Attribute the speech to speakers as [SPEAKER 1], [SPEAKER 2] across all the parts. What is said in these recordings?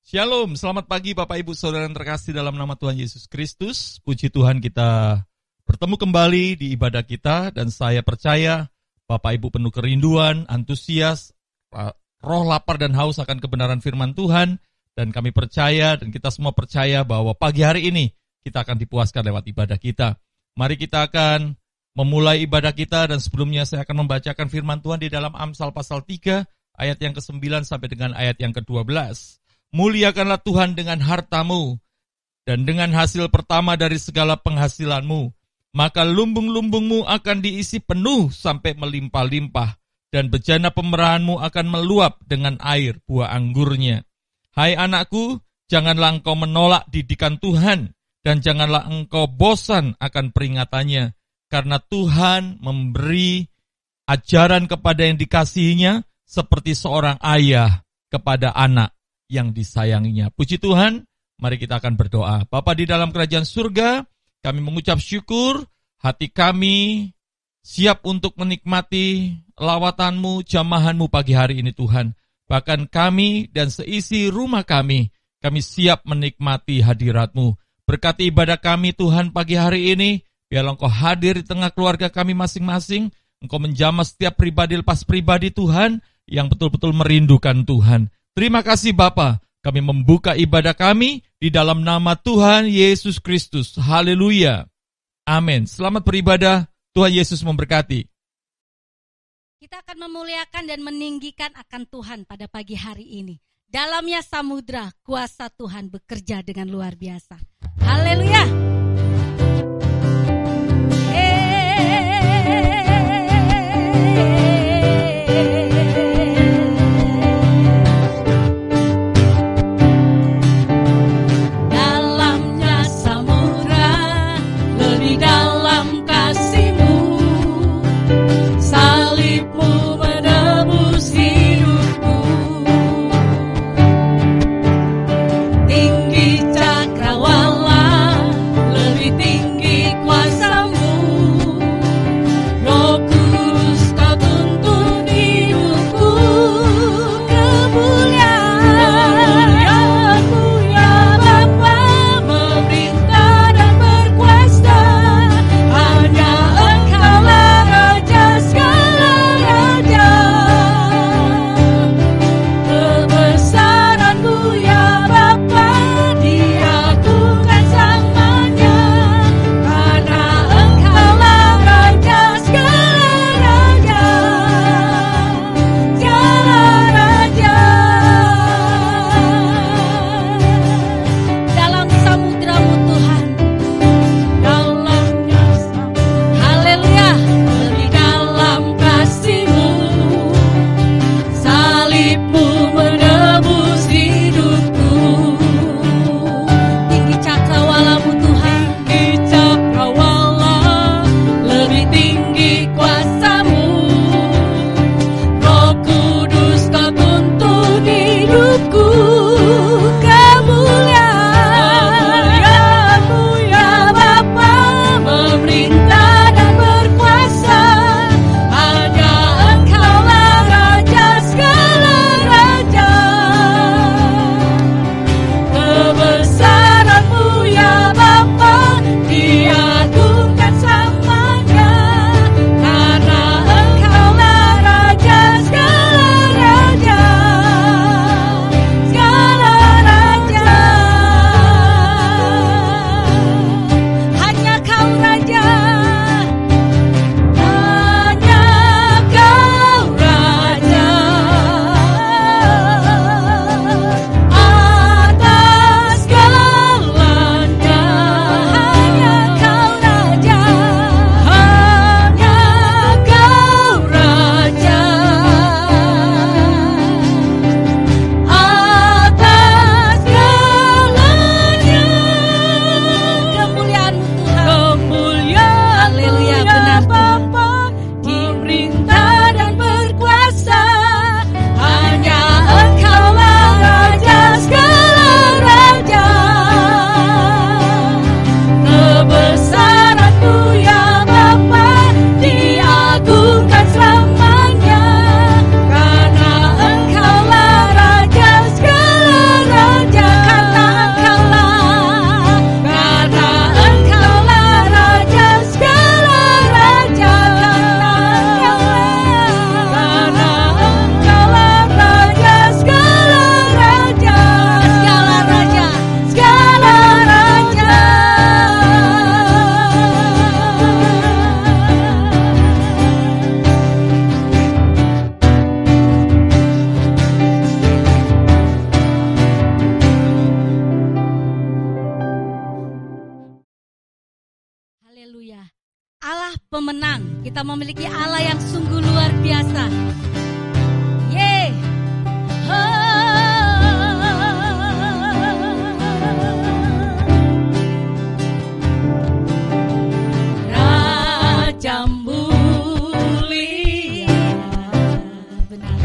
[SPEAKER 1] Shalom, selamat pagi Bapak Ibu Saudara yang terkasih dalam nama Tuhan Yesus Kristus. Puji Tuhan kita bertemu kembali di ibadah kita dan saya percaya Bapak Ibu penuh kerinduan, antusias, roh lapar dan haus akan kebenaran firman Tuhan. Dan kami percaya dan kita semua percaya bahwa pagi hari ini kita akan dipuaskan lewat ibadah kita. Mari kita akan memulai ibadah kita dan sebelumnya saya akan membacakan firman Tuhan di dalam Amsal pasal 3 ayat yang ke-9 sampai dengan ayat yang ke-12. Muliakanlah Tuhan dengan hartamu dan dengan hasil pertama dari segala penghasilanmu. Maka lumbung-lumbungmu akan diisi penuh sampai melimpah-limpah dan bejana pemerahanmu akan meluap dengan air buah anggurnya. Hai anakku, janganlah engkau menolak didikan Tuhan dan janganlah engkau bosan akan peringatannya. Karena Tuhan memberi ajaran kepada yang dikasihinya seperti seorang ayah kepada anak yang disayanginya. Puji Tuhan, mari kita akan berdoa. Bapa di dalam kerajaan surga, kami mengucap syukur, hati kami siap untuk menikmati lawatan-Mu, jamahan-Mu pagi hari ini Tuhan. Bahkan kami dan seisi rumah kami siap menikmati hadirat-Mu. Berkati ibadah kami Tuhan pagi hari ini, biarlah Engkau hadir di tengah keluarga kami masing-masing. Engkau menjamah setiap pribadi lepas pribadi Tuhan, yang betul-betul merindukan Tuhan. Terima kasih Bapa, kami membuka ibadah kami di dalam nama Tuhan Yesus Kristus. Haleluya. Amin. Selamat beribadah, Tuhan Yesus memberkati.
[SPEAKER 2] Kita akan memuliakan dan meninggikan akan Tuhan pada pagi hari ini. Dalamnya samudra, kuasa Tuhan bekerja dengan luar biasa. Haleluya.
[SPEAKER 3] Tinggi cakrawala
[SPEAKER 2] Allah pemenang. Kita memiliki Allah yang sungguh luar biasa. Yeay. Raja mulia, benar.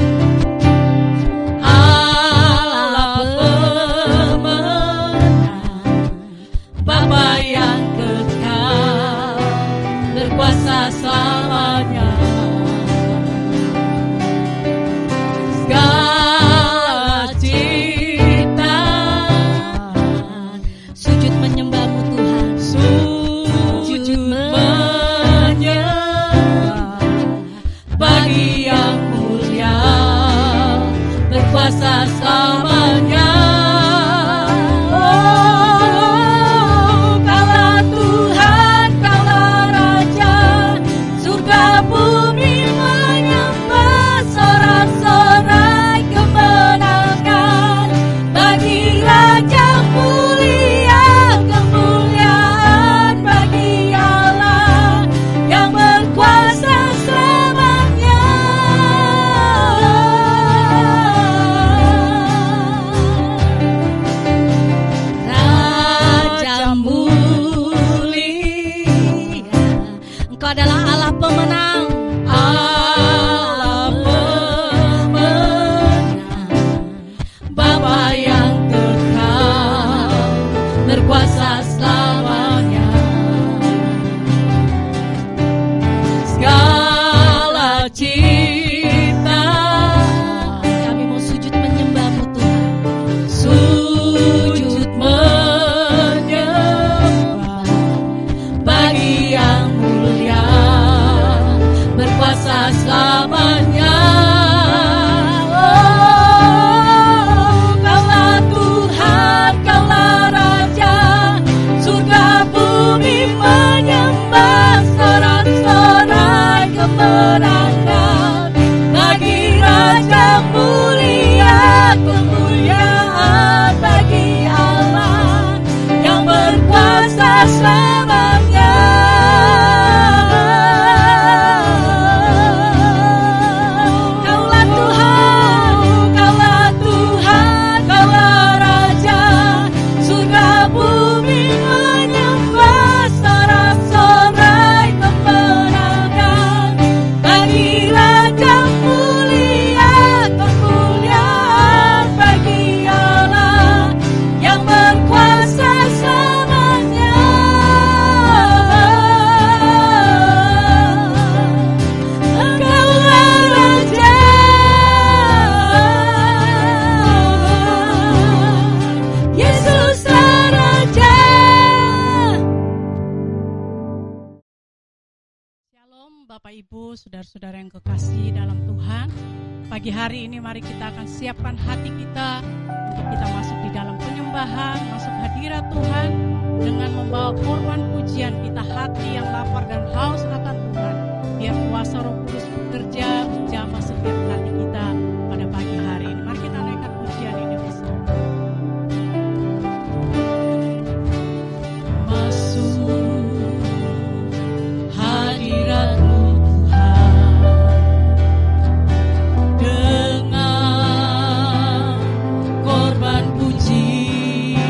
[SPEAKER 2] Allah pemenang, Bapa yang kekal, berkuasa selamanya. Segala ciptaan sujud menyembah-Mu Tuhan, sujud menyembah bagi yang mulia, berkuasa selamanya.
[SPEAKER 3] Saudara-saudara yang kekasih dalam Tuhan, pagi hari ini mari kita akan siapkan hati kita untuk kita masuk di dalam penyembahan, masuk hadirat Tuhan dengan membawa korban pujian kita, hati yang lapar dan haus akan Tuhan. Biar kuasa Roh Kudus bekerja menjamah setiap hati kita pada pagi hari ini. Mari kita naikkan pujian ini bersama. Masuk hadirat-Mu dengan korban pujian.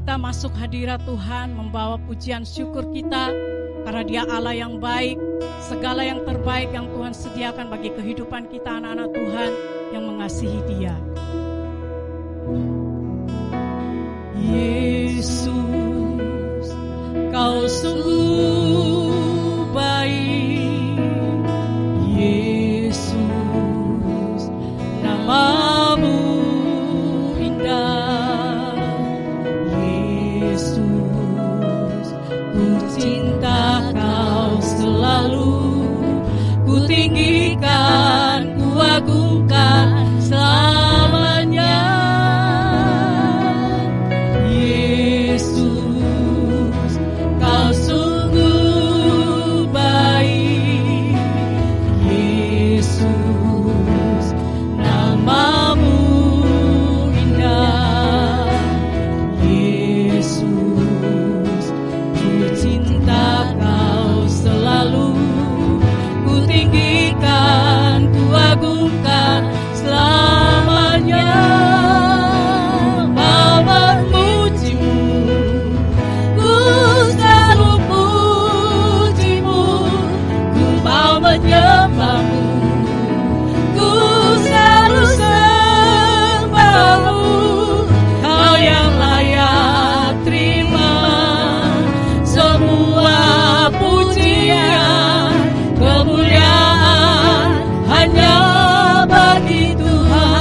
[SPEAKER 3] kita masuk hadirat Tuhan, membawa pujian syukur kita, karena Dia Allah yang baik. Segala yang terbaik yang Tuhan sediakan bagi kehidupan kita anak-anak Tuhan yang mengasihi Dia. Yesus, Kau sungguh baik. Yesus, nama-Mu indah. Yesus, ku cinta Kau selalu, ku tinggikan, ku agungkan selamanya. Yesus, Kau sungguh baik. Yesus, nama-Mu indah. Yesus, ku cinta Kau selalu, ku tinggikan, ku agungkan selamanya. Bawa pujimu, ku selalu pujimu, ku mau menyembahmu, ku selalu sembahmu. Kau yang layak terima semua pujian, kemuliaan hanya bagi Tuhan.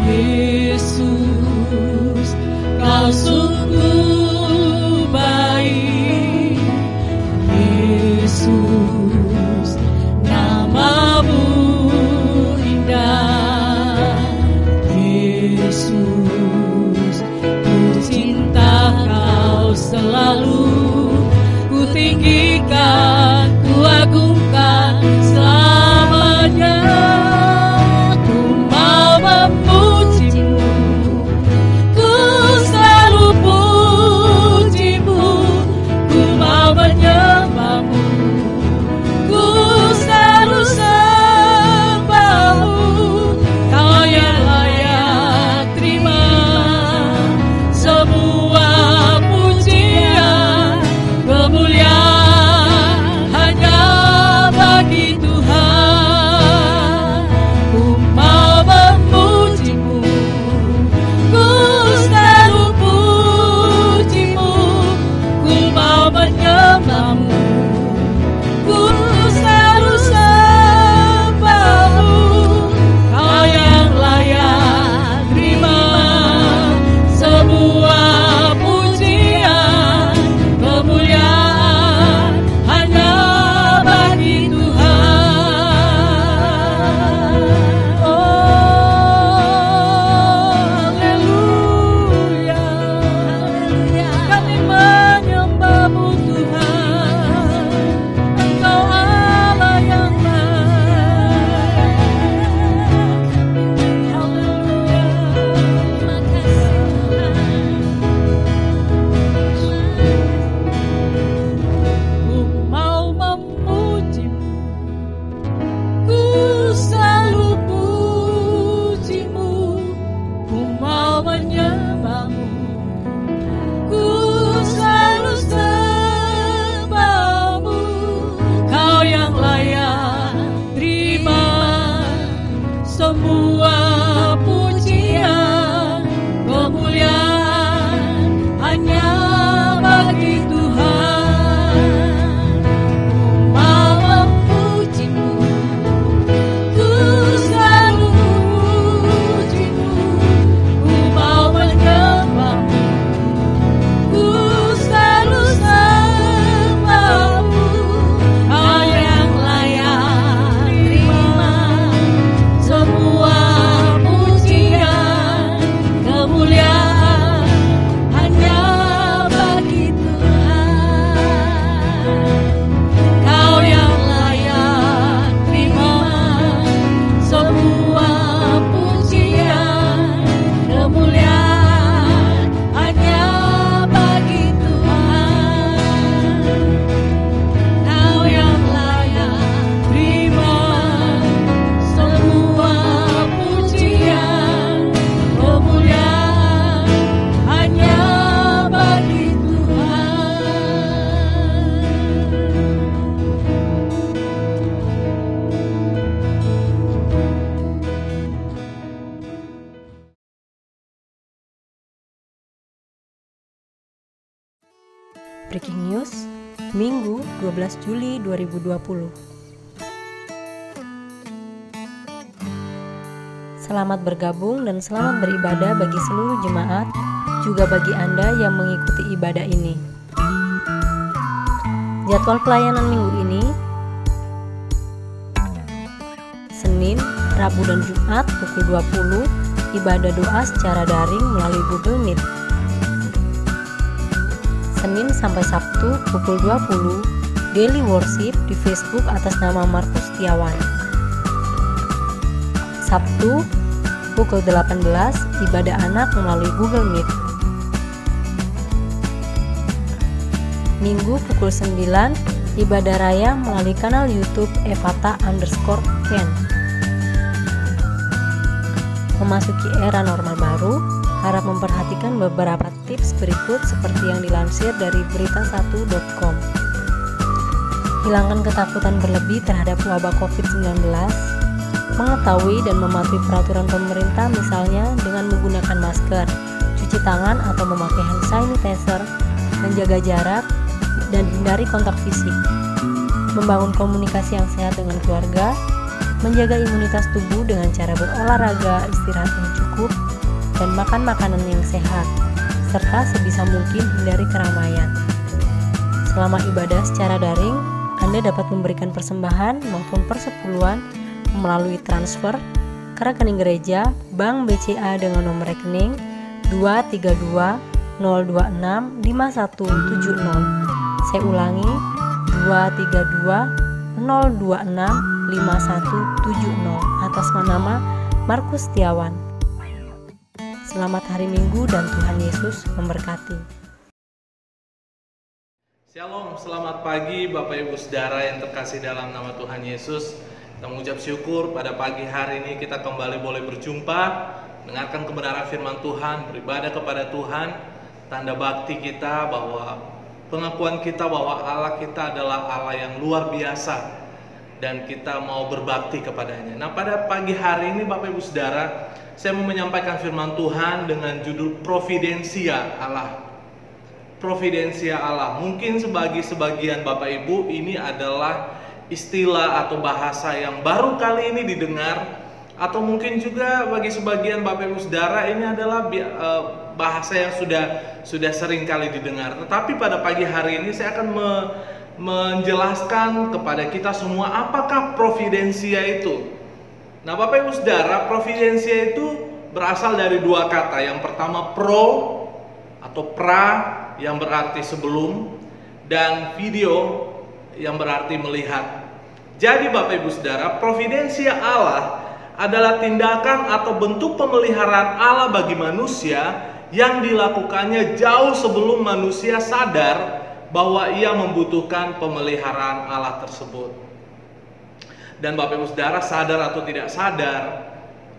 [SPEAKER 3] Yesus, Kau sungguh baik. Yesus, nama-Mu indah. Yesus, ku cinta Kau selalu, ku tinggikan, ku agungkan selamanya. Ku mau memujimu, ku selalu pujimu, ku mau menyembahmu, ku selalu sembahmu. Kau yang layak terima semua pujian, kemuliaan hanya bagi Tuhan. Ku mau memujimu, ku selalu pujimu, ku mau menyembahmu, ku selalu sembahmu. Kau yang layak terima semua pujian, kemuliaan hanya bagi Tuhan. Oh, haleluya. Kami menyembah-Mu Tuhan, Engkau Allah yang baik. Haleluya. Terima kasih Ku mau memujimu, ku selalu pujimu, ku mau menyembahmu, ku selalu sembahmu. Kau yang layak terima semua pujian, kemuliaan hanya bagi Tuhan. Ku mau memujimu, ku selalu pujimu, ku mau menyembahmu, ku selalu sembahmu. Kau yang layak terima semua
[SPEAKER 4] Breaking News, Minggu 12 Juli 2020. Selamat bergabung dan selamat beribadah bagi seluruh jemaat, juga bagi Anda yang mengikuti ibadah ini. Jadwal pelayanan minggu ini, Senin, Rabu dan Jumat pukul 20, ibadah doa secara daring melalui Google Meet. Senin sampai Sabtu pukul 20, daily worship di Facebook atas nama Markus Setiawan. Sabtu pukul 18, ibadah anak melalui Google Meet. Minggu pukul 9, ibadah raya melalui kanal YouTube Evata_Ken. Memasuki era normal baru, harap memperhatikan beberapa tips berikut seperti yang dilansir dari berita1.com. Hilangkan ketakutan berlebih terhadap wabah COVID-19. Mengetahui dan mematuhi peraturan pemerintah, misalnya dengan menggunakan masker, cuci tangan atau memakai hand sanitizer, menjaga jarak, dan hindari kontak fisik. Membangun komunikasi yang sehat dengan keluarga, menjaga imunitas tubuh dengan cara berolahraga, istirahat yang cukup, dan makan makanan yang sehat, serta sebisa mungkin hindari keramaian. Selama ibadah secara daring, Anda dapat memberikan persembahan maupun persepuluhan melalui transfer ke rekening gereja Bank BCA dengan nomor rekening 232 026 5170. Saya ulangi, 232 026 5170 atas nama Markus Setiawan. Selamat hari Minggu dan Tuhan Yesus memberkati.
[SPEAKER 5] Shalom, selamat pagi Bapak Ibu Saudara yang terkasih dalam nama Tuhan Yesus. Kita mengucap syukur pada pagi hari ini kita kembali boleh berjumpa, mendengarkan kebenaran firman Tuhan, beribadah kepada Tuhan. Tanda bakti kita bahwa pengakuan kita bahwa Allah kita adalah Allah yang luar biasa dan kita mau berbakti kepadanya. Nah, pada pagi hari ini Bapak Ibu Saudara, saya mau menyampaikan firman Tuhan dengan judul Providensia Allah. Providensia Allah. Mungkin sebagian Bapak Ibu ini adalah istilah atau bahasa yang baru kali ini didengar, atau mungkin juga bagi sebagian Bapak Ibu Saudara ini adalah bahasa yang sudah sering kali didengar. Tetapi pada pagi hari ini saya akan menjelaskan kepada kita semua apakah providensia itu. Nah, Bapak Ibu Saudara, providensia itu berasal dari dua kata. Yang pertama pro atau pra yang berarti sebelum, dan video yang berarti melihat. Jadi Bapak Ibu Saudara, providensia Allah adalah tindakan atau bentuk pemeliharaan Allah bagi manusia yang dilakukannya jauh sebelum manusia sadar bahwa ia membutuhkan pemeliharaan Allah tersebut. Dan Bapak Ibu Saudara, sadar atau tidak sadar,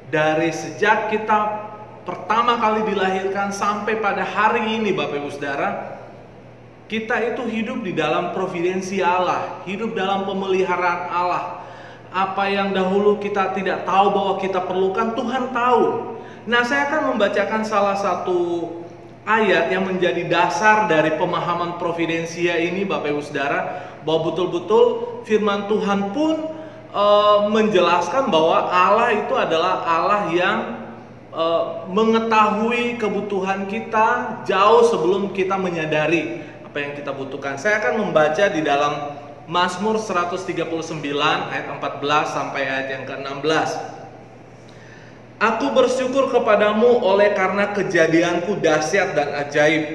[SPEAKER 5] dari sejak kita pertama kali dilahirkan sampai pada hari ini Bapak Ibu Saudara, kita itu hidup di dalam providensi Allah, hidup dalam pemeliharaan Allah. Apa yang dahulu kita tidak tahu bahwa kita perlukan, Tuhan tahu. Nah, saya akan membacakan salah satu ayat yang menjadi dasar dari pemahaman providensia ini Bapak Ibu Saudara, bahwa betul-betul firman Tuhan pun menjelaskan bahwa Allah itu adalah Allah yang mengetahui kebutuhan kita jauh sebelum kita menyadari apa yang kita butuhkan. Saya akan membaca di dalam Mazmur 139 ayat 14 sampai ayat yang ke-16. Aku bersyukur kepadamu oleh karena kejadianku dahsyat dan ajaib.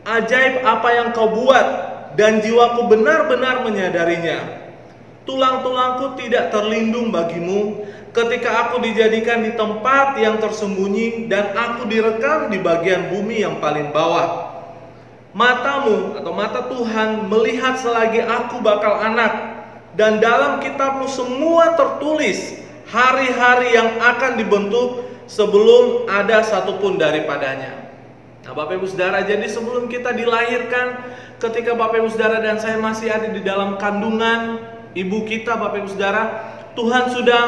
[SPEAKER 5] Ajaib apa yang kau buat, dan jiwaku benar-benar menyadarinya. Tulang-tulangku tidak terlindung bagimu ketika aku dijadikan di tempat yang tersembunyi dan aku direkam di bagian bumi yang paling bawah. Matamu atau mata Tuhan melihat selagi aku bakal anak, dan dalam kitabmu semua tertulis hari-hari yang akan dibentuk sebelum ada satupun daripadanya. Nah, Bapak Ibu Saudara, jadi sebelum kita dilahirkan, ketika Bapak Ibu Saudara dan saya masih ada di dalam kandungan ibu kita, Bapak Ibu Saudara, Tuhan sudah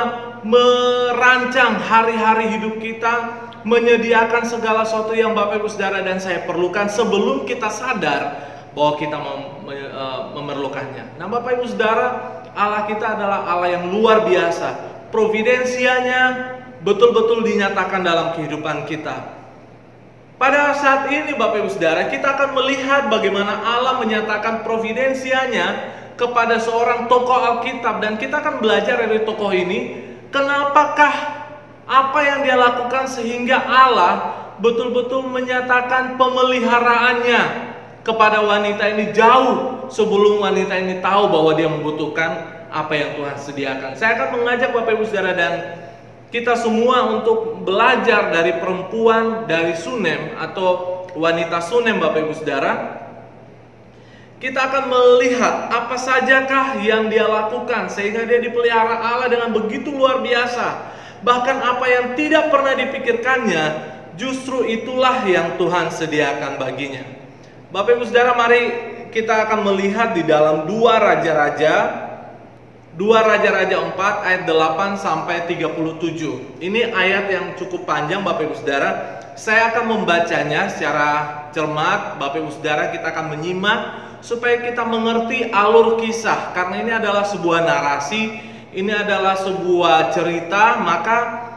[SPEAKER 5] merancang hari-hari hidup kita, menyediakan segala sesuatu yang Bapak Ibu Saudara dan saya perlukan sebelum kita sadar bahwa kita memerlukannya. Nah, Bapak Ibu Saudara, Allah kita adalah Allah yang luar biasa. Providensianya betul-betul dinyatakan dalam kehidupan kita. Pada saat ini Bapak Ibu Saudara, kita akan melihat bagaimana Allah menyatakan providensianya kepada seorang tokoh Alkitab, dan kita akan belajar dari tokoh ini kenapakah apa yang dia lakukan sehingga Allah betul-betul menyatakan pemeliharaannya kepada wanita ini jauh sebelum wanita ini tahu bahwa dia membutuhkan apa yang Tuhan sediakan. Saya akan mengajak Bapak Ibu Saudara dan kita semua untuk belajar dari perempuan dari Sunem atau wanita Sunem, Bapak Ibu Saudara. Kita akan melihat apa sajakah yang dia lakukan sehingga dia dipelihara Allah dengan begitu luar biasa. Bahkan apa yang tidak pernah dipikirkannya, justru itulah yang Tuhan sediakan baginya. Bapak Ibu Saudara, mari kita akan melihat di dalam 2 Raja-Raja 4 ayat 8 sampai 37. Ini ayat yang cukup panjang Bapak Ibu Saudara. Saya akan membacanya secara cermat. Bapak Ibu Saudara, kita akan menyimak supaya kita mengerti alur kisah. Karena ini adalah sebuah narasi, ini adalah sebuah cerita, maka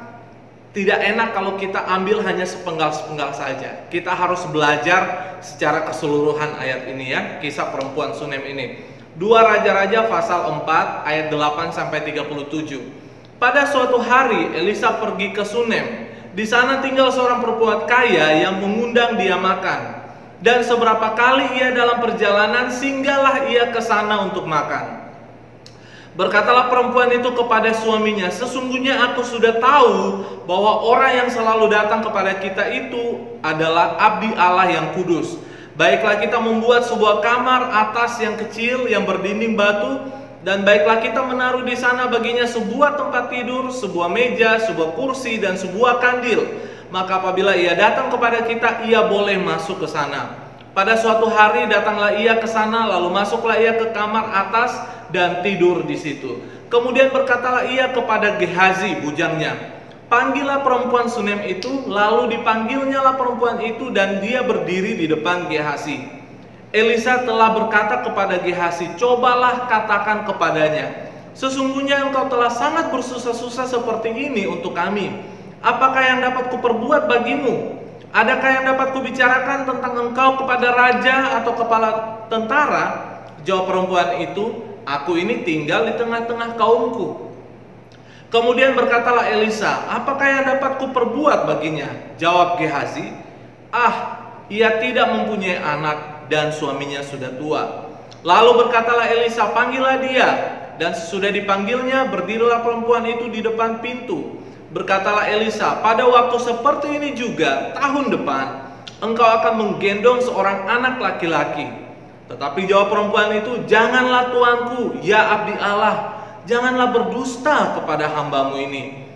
[SPEAKER 5] tidak enak kalau kita ambil hanya sepenggal-sepenggal saja. Kita harus belajar secara keseluruhan ayat ini ya, kisah perempuan Sunem ini. 2 Raja-Raja pasal 4 ayat 8 sampai 37. Pada suatu hari Elisa pergi ke Sunem. Di sana tinggal seorang perempuan kaya yang mengundang dia makan. Dan seberapa kali ia dalam perjalanan, singgahlah ia ke sana untuk makan. Berkatalah perempuan itu kepada suaminya, sesungguhnya aku sudah tahu bahwa orang yang selalu datang kepada kita itu adalah abdi Allah yang kudus. Baiklah kita membuat sebuah kamar atas yang kecil yang berdinding batu, dan baiklah kita menaruh di sana baginya sebuah tempat tidur, sebuah meja, sebuah kursi, dan sebuah kandil. Maka apabila ia datang kepada kita, ia boleh masuk ke sana. Pada suatu hari datanglah ia ke sana, lalu masuklah ia ke kamar atas dan tidur di situ. Kemudian berkatalah ia kepada Gehazi bujangnya, panggillah perempuan Sunem itu. Lalu dipanggilnyalah perempuan itu dan dia berdiri di depan Gehazi. Elisa telah berkata kepada Gehazi, cobalah katakan kepadanya, sesungguhnya engkau telah sangat bersusah-susah seperti ini untuk kami. Apakah yang dapat kuperbuat bagimu? Adakah yang dapat kubicarakan tentang engkau kepada raja atau kepala tentara? Jawab perempuan itu, aku ini tinggal di tengah-tengah kaumku. Kemudian berkatalah Elisa, apakah yang dapat kuperbuat baginya? Jawab Gehazi, ia tidak mempunyai anak dan suaminya sudah tua. Lalu berkatalah Elisa, panggillah dia. Dan sesudah dipanggilnya, berdirilah perempuan itu di depan pintu. Berkatalah Elisa, pada waktu seperti ini juga tahun depan engkau akan menggendong seorang anak laki-laki. Tetapi jawab perempuan itu, janganlah tuanku, ya abdi Allah, janganlah berdusta kepada hambamu ini.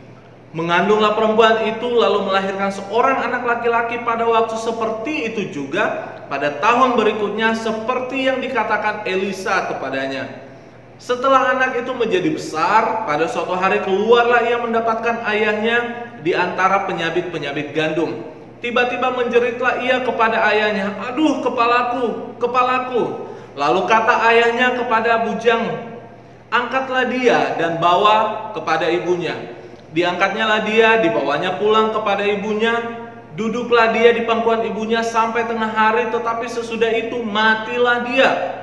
[SPEAKER 5] Mengandunglah perempuan itu lalu melahirkan seorang anak laki-laki pada waktu seperti itu juga pada tahun berikutnya, seperti yang dikatakan Elisa kepadanya. Setelah anak itu menjadi besar, pada suatu hari keluarlah ia mendapatkan ayahnya di antara penyabit-penyabit gandum. Tiba-tiba menjeritlah ia kepada ayahnya, aduh kepalaku, kepalaku. Lalu kata ayahnya kepada bujang, angkatlah dia dan bawa kepada ibunya. Diangkatnyalah dia, dibawanya pulang kepada ibunya. Duduklah dia di pangkuan ibunya sampai tengah hari, tetapi sesudah itu matilah dia.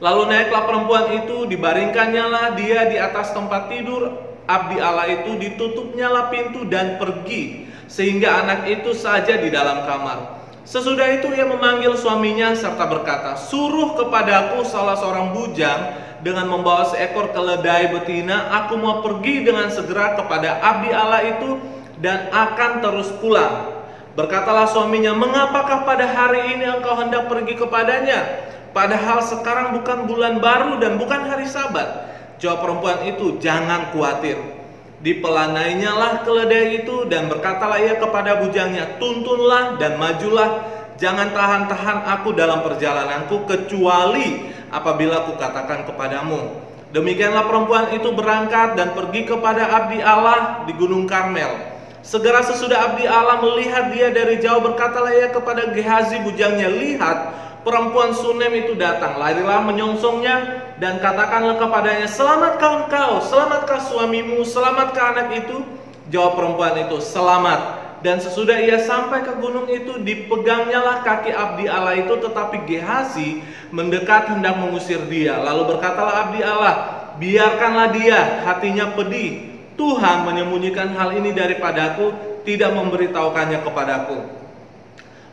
[SPEAKER 5] Lalu naiklah perempuan itu, dibaringkannya lah dia di atas tempat tidur abdi Allah itu, ditutupnyalah pintu dan pergi, sehingga anak itu saja di dalam kamar. Sesudah itu ia memanggil suaminya serta berkata, suruh kepadaku salah seorang bujang dengan membawa seekor keledai betina. Aku mau pergi dengan segera kepada abdi Allah itu dan akan terus pulang. Berkatalah suaminya, mengapakah pada hari ini engkau hendak pergi kepadanya? Padahal sekarang bukan bulan baru dan bukan hari Sabat. Jawab perempuan itu, jangan khawatir. Dipelanainya lah keledai itu dan berkatalah ia kepada bujangnya, tuntunlah dan majulah, jangan tahan-tahan aku dalam perjalananku kecuali apabila aku katakan kepadamu. Demikianlah perempuan itu berangkat dan pergi kepada abdi Allah di Gunung Karmel. Segera sesudah abdi Allah melihat dia dari jauh, berkatalah ia kepada Gehazi bujangnya, lihat, perempuan Sunem itu datang, larilah menyongsongnya dan katakanlah kepadanya, "Selamatkah engkau, selamatkah suamimu, selamatkah anak itu?" Jawab perempuan itu, "Selamat." Dan sesudah ia sampai ke gunung itu, dipegangnyalah kaki abdi Allah itu, tetapi Gehazi mendekat hendak mengusir dia. Lalu berkatalah abdi Allah, "Biarkanlah dia, hatinya pedih. Tuhan menyembunyikan hal ini daripadaku, tidak memberitahukannya kepadaku."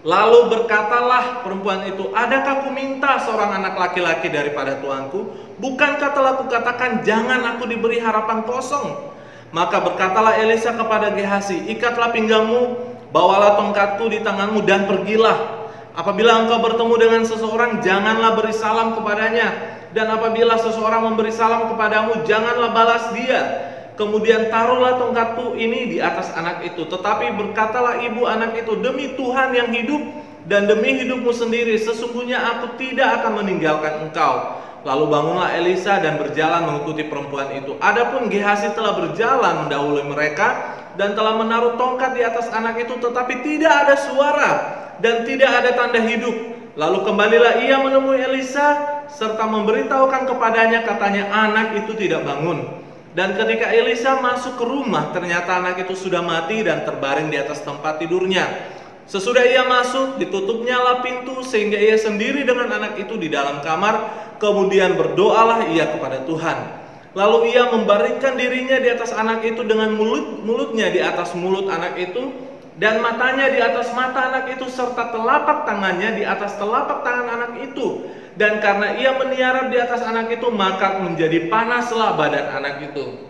[SPEAKER 5] Lalu berkatalah perempuan itu, "Adakah ku minta seorang anak laki-laki daripada tuanku? Bukankah telah kukatakan, jangan aku diberi harapan kosong?" Maka berkatalah Elisa kepada Gehazi, "Ikatlah pinggangmu, bawalah tongkatku di tanganmu dan pergilah. Apabila engkau bertemu dengan seseorang, janganlah beri salam kepadanya. Dan apabila seseorang memberi salam kepadamu, janganlah balas dia. Kemudian taruhlah tongkatku ini di atas anak itu. Tetapi berkatalah ibu anak itu, demi Tuhan yang hidup dan demi hidupmu sendiri, sesungguhnya aku tidak akan meninggalkan engkau." Lalu bangunlah Elisa dan berjalan mengikuti perempuan itu. Adapun Gehazi telah berjalan mendahului mereka dan telah menaruh tongkat di atas anak itu, tetapi tidak ada suara dan tidak ada tanda hidup. Lalu kembalilah ia menemui Elisa serta memberitahukan kepadanya, katanya, "Anak itu tidak bangun." Dan ketika Elisa masuk ke rumah, ternyata anak itu sudah mati dan terbaring di atas tempat tidurnya. Sesudah ia masuk, ditutupnyalah pintu sehingga ia sendiri dengan anak itu di dalam kamar. Kemudian berdoalah ia kepada Tuhan. Lalu ia membaringkan dirinya di atas anak itu dengan mulutnya di atas mulut anak itu, dan matanya di atas mata anak itu, serta telapak tangannya di atas telapak tangan anak itu. Dan karena ia meniarap di atas anak itu, maka menjadi panaslah badan anak itu.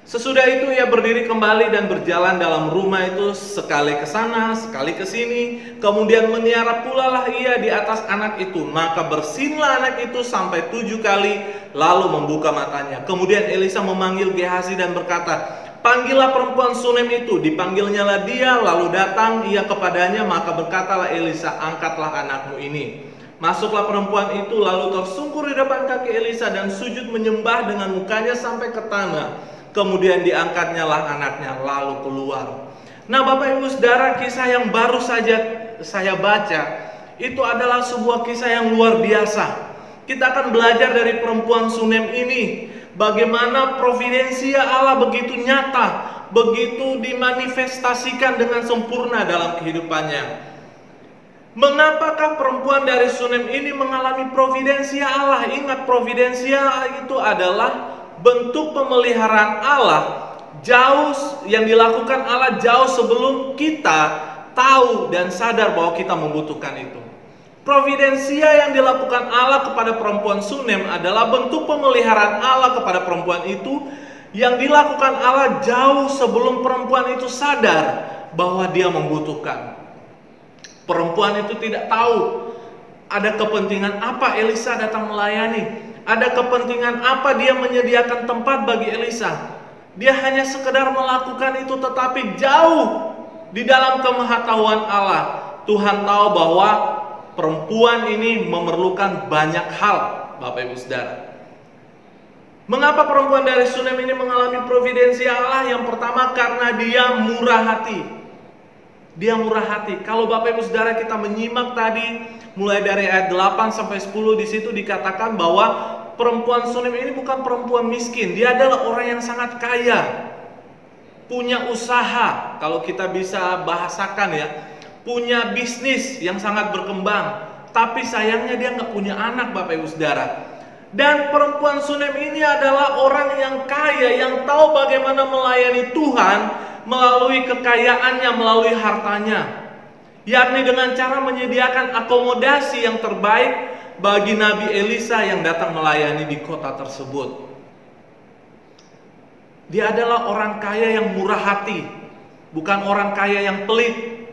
[SPEAKER 5] Sesudah itu ia berdiri kembali dan berjalan dalam rumah itu, sekali ke sana, sekali ke sini. Kemudian meniarap pula lah ia di atas anak itu. Maka bersinlah anak itu sampai 7 kali, lalu membuka matanya. Kemudian Elisa memanggil Gehazi dan berkata, "Panggillah perempuan Sunem itu." Dipanggilnyalah dia, lalu datang ia kepadanya. Maka berkatalah Elisa, "Angkatlah anakmu ini." Masuklah perempuan itu, lalu tersungkur di depan kaki Elisa dan sujud menyembah dengan mukanya sampai ke tanah. Kemudian diangkatnya lah anaknya lalu keluar. Nah, Bapak Ibu Saudara, kisah yang baru saja saya baca itu adalah sebuah kisah yang luar biasa. Kita akan belajar dari perempuan Sunem ini, bagaimana providensia Allah begitu nyata, begitu dimanifestasikan dengan sempurna dalam kehidupannya. Mengapakah perempuan dari Sunem ini mengalami providensia Allah? Ingat, providensia itu adalah bentuk pemeliharaan Allah jauh yang dilakukan Allah jauh sebelum kita tahu dan sadar bahwa kita membutuhkan itu. Providensia yang dilakukan Allah kepada perempuan Sunem adalah bentuk pemeliharaan Allah kepada perempuan itu yang dilakukan Allah jauh sebelum perempuan itu sadar bahwa dia membutuhkan. Perempuan itu tidak tahu ada kepentingan apa Elisa datang melayani. Ada kepentingan apa dia menyediakan tempat bagi Elisa. Dia hanya sekedar melakukan itu, tetapi jauh di dalam kemahatauan Allah. Tuhan tahu bahwa perempuan ini memerlukan banyak hal, Bapak Ibu Saudara. Mengapa perempuan dari Sunem ini mengalami providensia Allah? Yang pertama, karena dia murah hati. Dia murah hati. Kalau Bapak Ibu Saudara kita menyimak tadi, mulai dari ayat 8 sampai 10, di situ dikatakan bahwa perempuan Sunem ini bukan perempuan miskin. Dia adalah orang yang sangat kaya, punya usaha, kalau kita bisa bahasakan ya, punya bisnis yang sangat berkembang. Tapi sayangnya dia nggak punya anak, Bapak Ibu Saudara. Dan perempuan Sunem ini adalah orang yang kaya, yang tahu bagaimana melayani Tuhan melalui kekayaannya, melalui hartanya, yakni dengan cara menyediakan akomodasi yang terbaik bagi Nabi Elisa yang datang melayani di kota tersebut. Dia adalah orang kaya yang murah hati, bukan orang kaya yang pelit.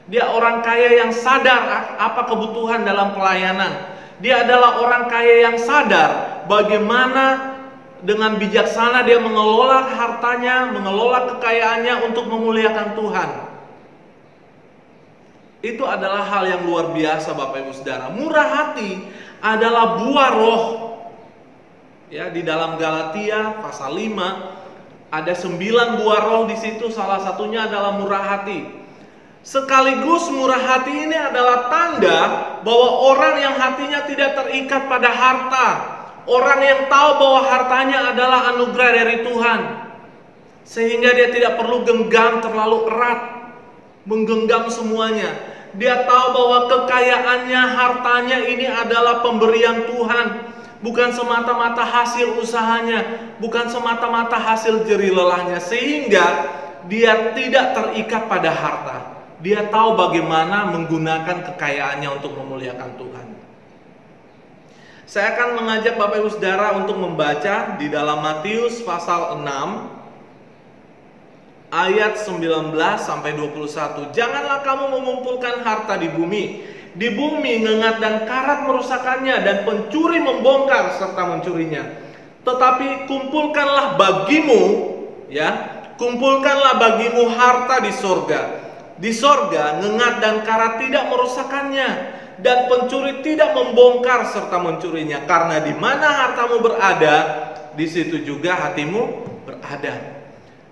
[SPEAKER 5] Dia orang kaya yang sadar apa kebutuhan dalam pelayanan. Dia adalah orang kaya yang sadar bagaimana dengan bijaksana dia mengelola hartanya, mengelola kekayaannya untuk memuliakan Tuhan. Itu adalah hal yang luar biasa, Bapak Ibu Saudara. Murah hati adalah buah roh. Ya, di dalam Galatia pasal 5 ada 9 buah roh di situ, salah satunya adalah murah hati. Sekaligus murah hati ini adalah tanda bahwa orang yang hatinya tidak terikat pada harta, orang yang tahu bahwa hartanya adalah anugerah dari Tuhan, sehingga dia tidak perlu genggam terlalu erat, menggenggam semuanya. Dia tahu bahwa kekayaannya, hartanya ini adalah pemberian Tuhan, bukan semata-mata hasil usahanya, bukan semata-mata hasil jerih lelahnya, sehingga dia tidak terikat pada harta. Dia tahu bagaimana menggunakan kekayaannya untuk memuliakan Tuhan. Saya akan mengajak Bapak Ibu Saudara untuk membaca di dalam Matius pasal 6 ayat 19 sampai 21. Janganlah kamu mengumpulkan harta di bumi. Di bumi ngengat dan karat merusakkannya, dan pencuri membongkar serta mencurinya. Tetapi kumpulkanlah bagimu, kumpulkanlah bagimu harta di sorga. Di sorga ngengat dan karat tidak merusakkannya, dan pencuri tidak membongkar serta mencurinya. Karena di mana hartamu berada, di situ juga hatimu berada.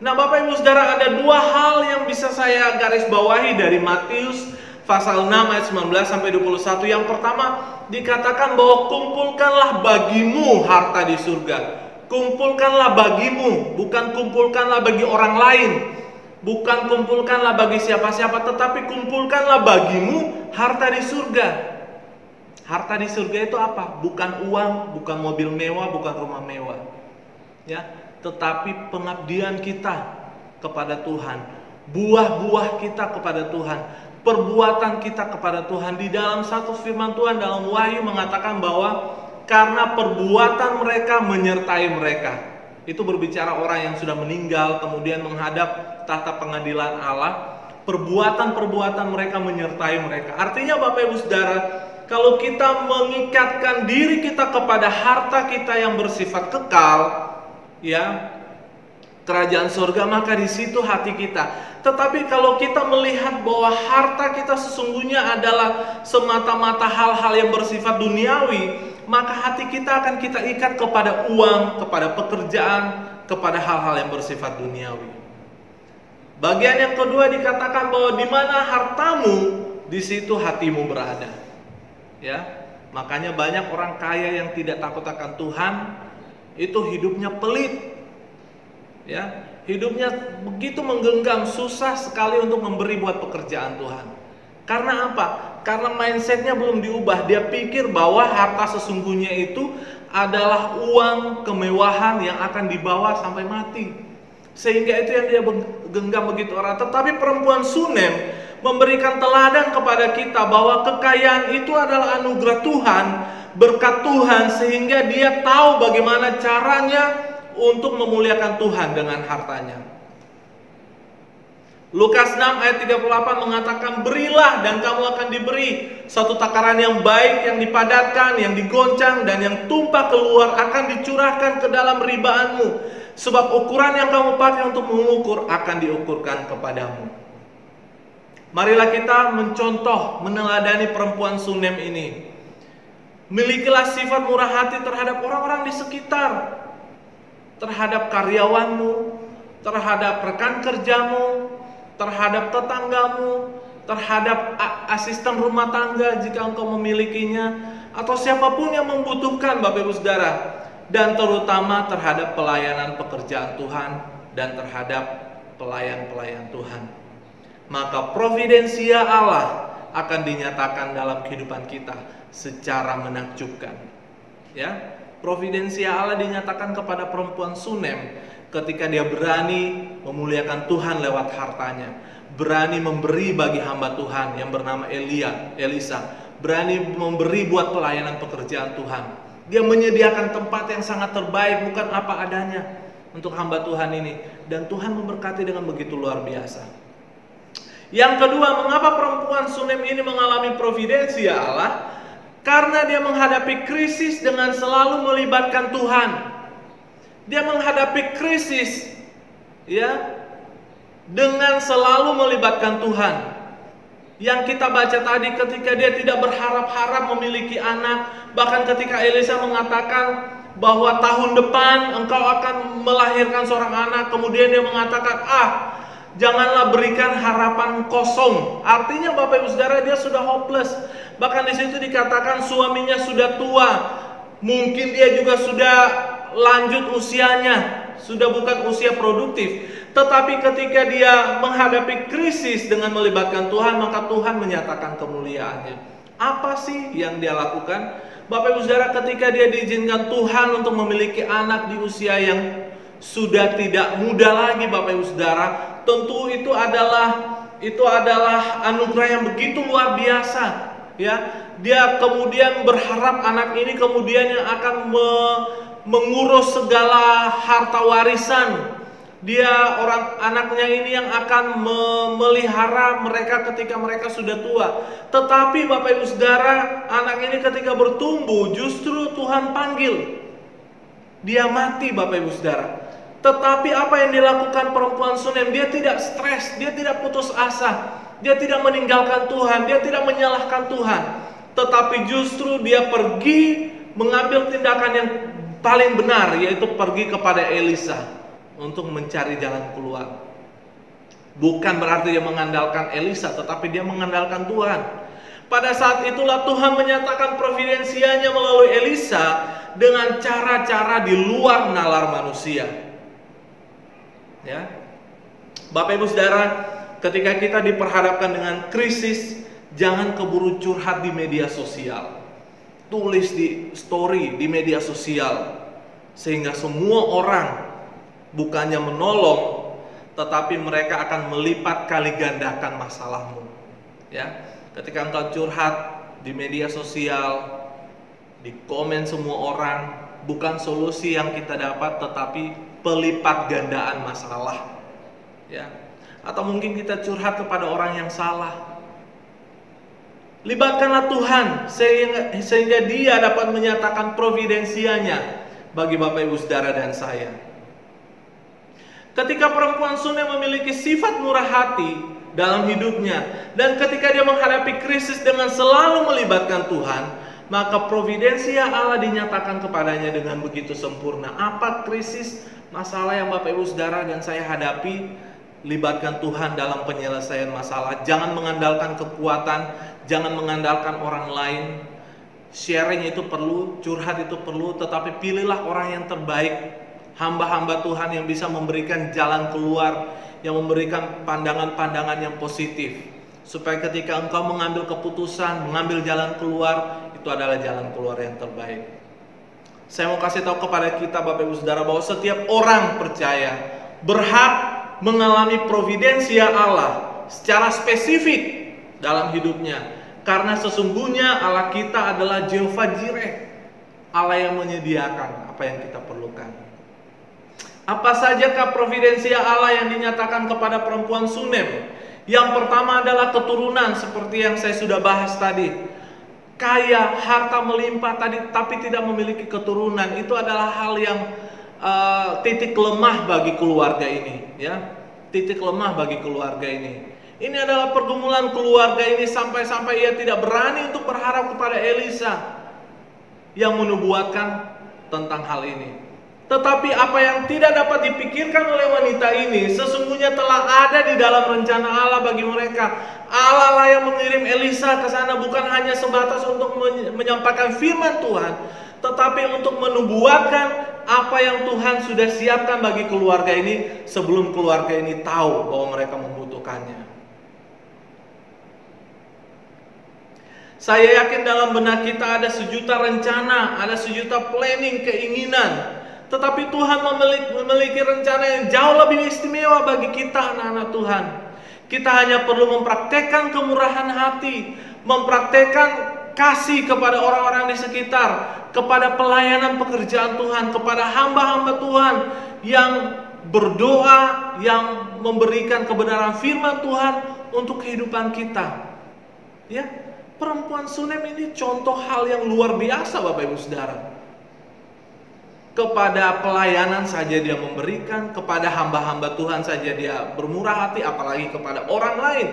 [SPEAKER 5] Nah, Bapak Ibu Saudara, ada dua hal yang bisa saya garis bawahi dari Matius pasal 6 ayat 19 sampai 21. Yang pertama, dikatakan bahwa kumpulkanlah bagimu harta di surga. Kumpulkanlah bagimu, bukan kumpulkanlah bagi orang lain. Bukan kumpulkanlah bagi siapa-siapa, tetapi kumpulkanlah bagimu harta di surga. Harta di surga itu apa? Bukan uang, bukan mobil mewah, bukan rumah mewah. Tetapi pengabdian kita kepada Tuhan, buah-buah kita kepada Tuhan, perbuatan kita kepada Tuhan. Di dalam satu firman Tuhan dalam Wahyu mengatakan bahwa karena perbuatan mereka menyertai mereka. Itu berbicara orang yang sudah meninggal kemudian menghadap tahta pengadilan Allah. Perbuatan-perbuatan mereka menyertai mereka. Artinya Bapak Ibu Saudara, kalau kita mengikatkan diri kita kepada harta kita yang bersifat kekal, kerajaan surga, maka di situ hati kita. Tetapi kalau kita melihat bahwa harta kita sesungguhnya adalah semata-mata hal-hal yang bersifat duniawi, maka hati kita akan kita ikat kepada uang, kepada pekerjaan, kepada hal-hal yang bersifat duniawi. Bagian yang kedua dikatakan bahwa di mana hartamu, di situ hatimu berada. Makanya banyak orang kaya yang tidak takut akan Tuhan, itu hidupnya pelit. Hidupnya begitu menggenggam, susah sekali untuk memberi buat pekerjaan Tuhan. Karena apa? Karena mindsetnya belum diubah. Dia pikir bahwa harta sesungguhnya itu adalah uang kemewahan yang akan dibawa sampai mati. Sehingga itu yang dia genggam begitu erat. Tetapi perempuan Sunem memberikan teladan kepada kita bahwa kekayaan itu adalah anugerah Tuhan, berkat Tuhan, sehingga dia tahu bagaimana caranya untuk memuliakan Tuhan dengan hartanya. Lukas 6 ayat 38 mengatakan, berilah dan kamu akan diberi. Satu takaran yang baik, yang dipadatkan, yang digoncang, dan yang tumpah keluar akan dicurahkan ke dalam ribaanmu. Sebab ukuran yang kamu pakai untuk mengukur akan diukurkan kepadamu. Marilah kita mencontoh, meneladani perempuan Sunem ini. Milikilah sifat murah hati terhadap orang-orang di sekitar, terhadap karyawanmu, terhadap rekan kerjamu, terhadap tetanggamu, terhadap asisten rumah tangga jika engkau memilikinya, atau siapapun yang membutuhkan, Bapak Ibu Saudara, dan terutama terhadap pelayanan pekerjaan Tuhan dan terhadap pelayan-pelayan Tuhan. Maka providensia Allah akan dinyatakan dalam kehidupan kita secara menakjubkan. Providensia Allah dinyatakan kepada perempuan Sunem ketika dia berani memuliakan Tuhan lewat hartanya, berani memberi bagi hamba Tuhan yang bernama Elisa, berani memberi buat pelayanan pekerjaan Tuhan. Dia menyediakan tempat yang sangat terbaik, bukan apa adanya, untuk hamba Tuhan ini, dan Tuhan memberkati dengan begitu luar biasa. Yang kedua, mengapa perempuan Sunem ini mengalami providensia Allah? Karena dia menghadapi krisis dengan selalu melibatkan Tuhan. Dia menghadapi krisis dengan selalu melibatkan Tuhan. Yang kita baca tadi, ketika dia tidak berharap-harap memiliki anak, bahkan ketika Elisa mengatakan bahwa tahun depan engkau akan melahirkan seorang anak, kemudian dia mengatakan, Janganlah berikan harapan kosong. Artinya Bapak Ibu Saudara, dia sudah hopeless. Bahkan di situ dikatakan suaminya sudah tua. Mungkin dia juga sudah lanjut usianya, sudah bukan usia produktif. Tetapi ketika dia menghadapi krisis dengan melibatkan Tuhan, maka Tuhan menyatakan kemuliaannya. Apa sih yang dia lakukan? Bapak Ibu Saudara, ketika dia diizinkan Tuhan untuk memiliki anak di usia yang sudah tidak muda lagi, Bapak Ibu Saudara, tentu itu adalah anugerah yang begitu luar biasa. Ya, dia kemudian berharap anak ini kemudian yang akan mengurus segala harta warisan. Anaknya ini yang akan memelihara mereka ketika mereka sudah tua. Tetapi Bapak Ibu Saudara, anak ini ketika bertumbuh justru Tuhan panggil. Dia mati, Bapak Ibu Saudara. Tetapi apa yang dilakukan perempuan Sunem? Dia tidak stres, dia tidak putus asa, dia tidak meninggalkan Tuhan, dia tidak menyalahkan Tuhan. Tetapi justru dia pergi mengambil tindakan yang paling benar, yaitu pergi kepada Elisa untuk mencari jalan keluar. Bukan berarti dia mengandalkan Elisa, tetapi dia mengandalkan Tuhan. Pada saat itulah Tuhan menyatakan providensianya melalui Elisa dengan cara-cara di luar nalar manusia. Ya, Bapak Ibu Saudara, ketika kita diperhadapkan dengan krisis, jangan keburu curhat di media sosial. Tulis di story di media sosial, sehingga semua orang bukannya menolong, tetapi mereka akan melipat kali gandakan masalahmu. Ya, ketika engkau curhat di media sosial, di komen semua orang, bukan solusi yang kita dapat, tetapi pelipat gandaan masalah. Ya, atau mungkin kita curhat kepada orang yang salah. Libatkanlah Tuhan sehingga Dia dapat menyatakan providensianya bagi Bapak Ibu Saudara dan saya. Ketika perempuan Sunem memiliki sifat murah hati dalam hidupnya, dan ketika dia menghadapi krisis dengan selalu melibatkan Tuhan, maka providensia Allah dinyatakan kepadanya dengan begitu sempurna. Apa krisis, masalah yang Bapak Ibu Saudara dan saya hadapi, libatkan Tuhan dalam penyelesaian masalah. Jangan mengandalkan kekuatan, jangan mengandalkan orang lain. Sharing itu perlu, curhat itu perlu, tetapi pilihlah orang yang terbaik. Hamba-hamba Tuhan yang bisa memberikan jalan keluar, yang memberikan pandangan-pandangan yang positif, supaya ketika engkau mengambil keputusan, mengambil jalan keluar, itu adalah jalan keluar yang terbaik. Saya mau kasih tahu kepada kita Bapak Ibu Saudara bahwa setiap orang percaya berhak mengalami providensia Allah secara spesifik dalam hidupnya, karena sesungguhnya Allah kita adalah Jehovah Jireh, Allah yang menyediakan apa yang kita perlukan. Apa sajakah providensia Allah yang dinyatakan kepada perempuan Sunem? Yang pertama adalah keturunan, seperti yang saya sudah bahas tadi. Kaya, harta melimpah tadi, tapi tidak memiliki keturunan. Itu adalah hal yang titik lemah bagi keluarga ini, ya. Titik lemah bagi keluarga ini. Ini adalah pergumulan keluarga ini sampai-sampai ia tidak berani untuk berharap kepada Elisa yang menubuatkan tentang hal ini. Tetapi apa yang tidak dapat dipikirkan oleh wanita ini sesungguhnya telah ada di dalam rencana Allah bagi mereka. Allah lah yang mengirim Elisa ke sana, bukan hanya sebatas untuk menyampaikan firman Tuhan, tetapi untuk menubuatkan apa yang Tuhan sudah siapkan bagi keluarga ini sebelum keluarga ini tahu bahwa mereka membutuhkannya. Saya yakin dalam benak kita ada sejuta rencana, ada sejuta planning, keinginan. Tetapi Tuhan memiliki rencana yang jauh lebih istimewa bagi kita, anak-anak Tuhan. Kita hanya perlu mempraktekkan kemurahan hati, mempraktekkan kasih kepada orang-orang di sekitar, kepada pelayanan pekerjaan Tuhan, kepada hamba-hamba Tuhan yang berdoa, yang memberikan kebenaran firman Tuhan untuk kehidupan kita. Ya, perempuan Sunem ini contoh hal yang luar biasa, Bapak Ibu Saudara. Kepada pelayanan saja dia memberikan, kepada hamba-hamba Tuhan saja dia bermurah hati, apalagi kepada orang lain.